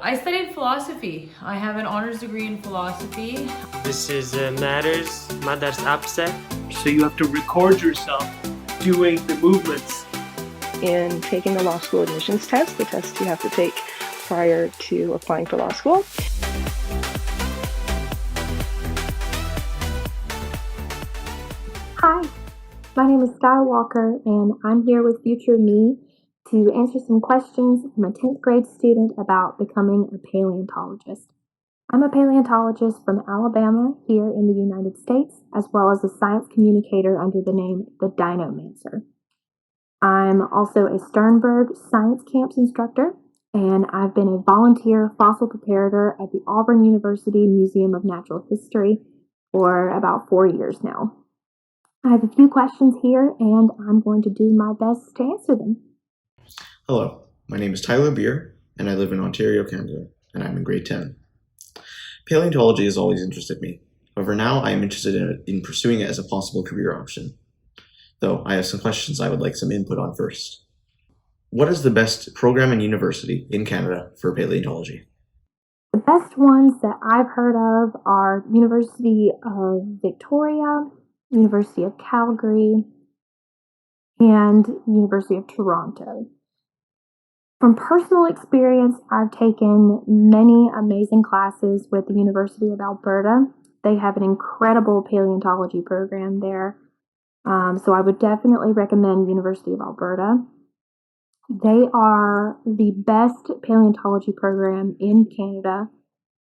I studied philosophy. I have an honors degree in philosophy. This is Matters, Madars Apse. So you have to record yourself doing the movements. In taking the law school admissions test, the test you have to take prior to applying for law school. Hi, my name is Sky Walker, and I'm here with future me to answer some questions from a 10th grade student about becoming a paleontologist. I'm a paleontologist from Alabama here in the United States, as well as a science communicator under the name The Dinomancer. I'm also a Sternberg Science Camps instructor, and I've been a volunteer fossil preparator at the Auburn University Museum of Natural History for about 4 years now. I have a few questions here, and I'm going to do my best to answer them. Hello, my name is Tyler Beer, and I live in Ontario, Canada, and I'm in grade 10. Paleontology has always interested me. However, now I am interested in pursuing it as a possible career option. Though I have some questions I would like some input on first. What is the best program and university in Canada for paleontology? The best ones that I've heard of are University of Victoria, University of Calgary, and University of Toronto. From personal experience, I've taken many amazing classes with the University of Alberta. They have an incredible paleontology program there. So I would definitely recommend University of Alberta. They are the best paleontology program in Canada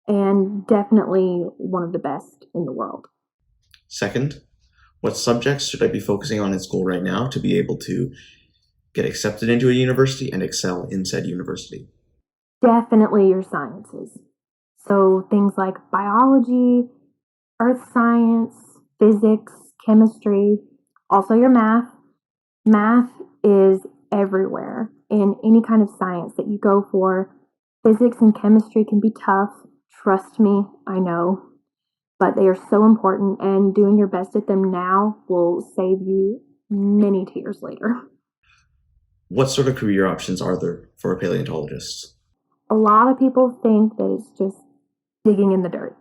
and definitely one of the best in the world. Second, what subjects should I be focusing on in school right now to be able to get accepted into a university and excel in said university? Definitely your sciences. So things like biology, earth science, physics, chemistry, also your math. Math is everywhere in any kind of science that you go for. Physics and chemistry can be tough. Trust me, I know. But they are so important, and doing your best at them now will save you many tears later. What sort of career options are there for a paleontologist? A lot of people think that it's just digging in the dirt.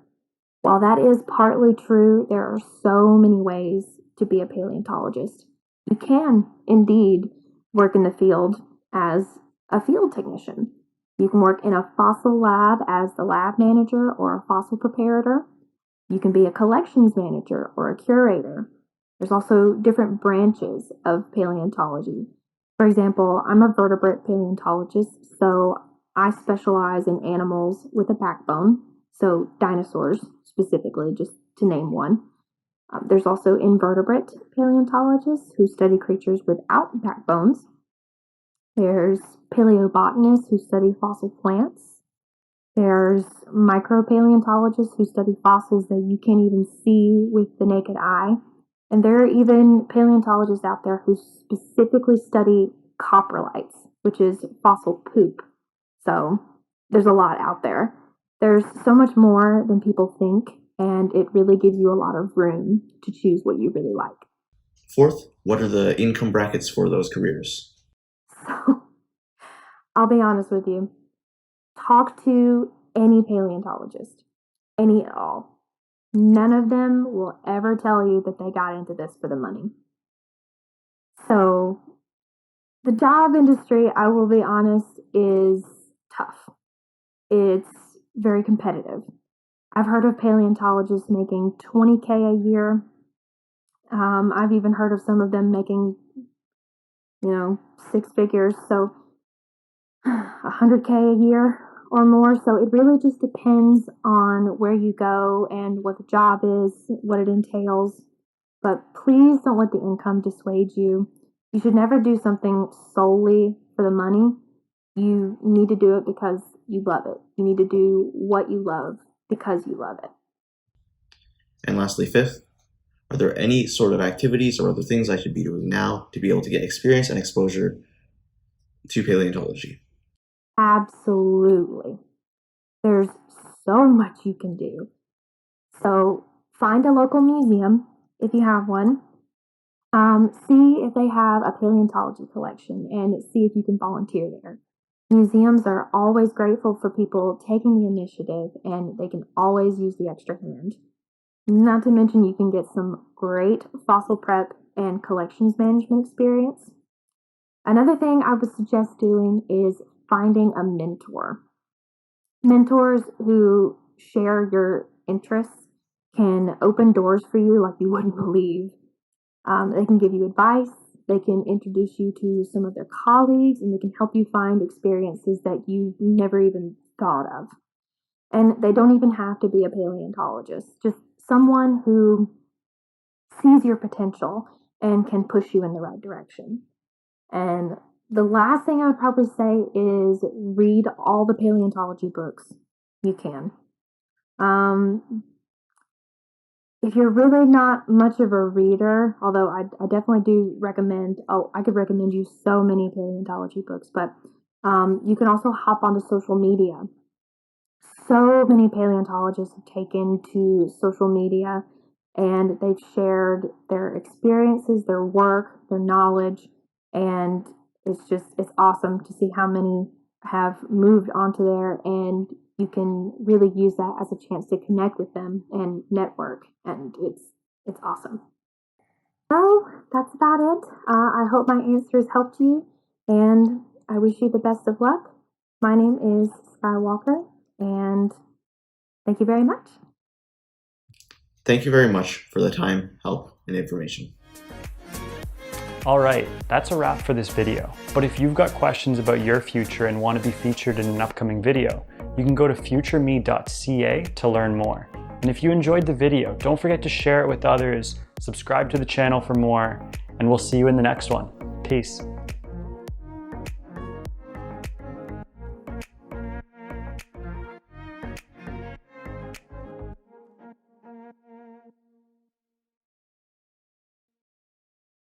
While that is partly true, there are so many ways to be a paleontologist. You can indeed work in the field as a field technician. You can work in a fossil lab as the lab manager or a fossil preparator. You can be a collections manager or a curator. There's also different branches of paleontology. For example, I'm a vertebrate paleontologist, so I specialize in animals with a backbone, so dinosaurs specifically, just to name one. There's also invertebrate paleontologists who study creatures without backbones. There's paleobotanists who study fossil plants. There's micropaleontologists who study fossils that you can't even see with the naked eye. And there are even paleontologists out there who specifically study coprolites, which is fossil poop. So there's a lot out there. There's so much more than people think, and it really gives you a lot of room to choose what you really like. Fourth, what are the income brackets for those careers? So I'll be honest with you. Talk to any paleontologist, any at all. None of them will ever tell you that they got into this for the money. So the job industry, I will be honest, is tough. It's very competitive. I've heard of paleontologists making $20,000 a year. I've even heard of some of them making, 6 figures. So $100,000 a year or more. So it really just depends on where you go and what the job is, what it entails. But please don't let the income dissuade you. You should never do something solely for the money. You need to do it because you love it. You need to do what you love because you love it. And lastly, fifth, are there any sort of activities or other things I should be doing now to be able to get experience and exposure to paleontology? Absolutely. There's so much you can do. So find a local museum if you have one. See if they have a paleontology collection and see if you can volunteer there. Museums are always grateful for people taking the initiative, and they can always use the extra hand. Not to mention, you can get some great fossil prep and collections management experience. Another thing I would suggest doing is finding a mentor. Mentors who share your interests can open doors for you like you wouldn't believe. They can give you advice, they can introduce you to some of their colleagues, and they can help you find experiences that you never even thought of. And they don't even have to be a paleontologist, just someone who sees your potential and can push you in the right direction. And the last thing I would probably say is read all the paleontology books you can. If you're really not much of a reader, although I definitely do recommend, I could recommend you so many paleontology books, but you can also hop onto social media. So many paleontologists have taken to social media and they've shared their experiences, their work, their knowledge, and it's awesome to see how many have moved onto there, and you can really use that as a chance to connect with them and network, and it's awesome. So that's about it. I hope my answers helped you, and I wish you the best of luck. My name is Skywalker, and thank you very much. Thank you very much for the time, help, and information. Alright, that's a wrap for this video. But if you've got questions about your future and want to be featured in an upcoming video, you can go to futureme.ca to learn more. And if you enjoyed the video, don't forget to share it with others, subscribe to the channel for more, and we'll see you in the next one. Peace.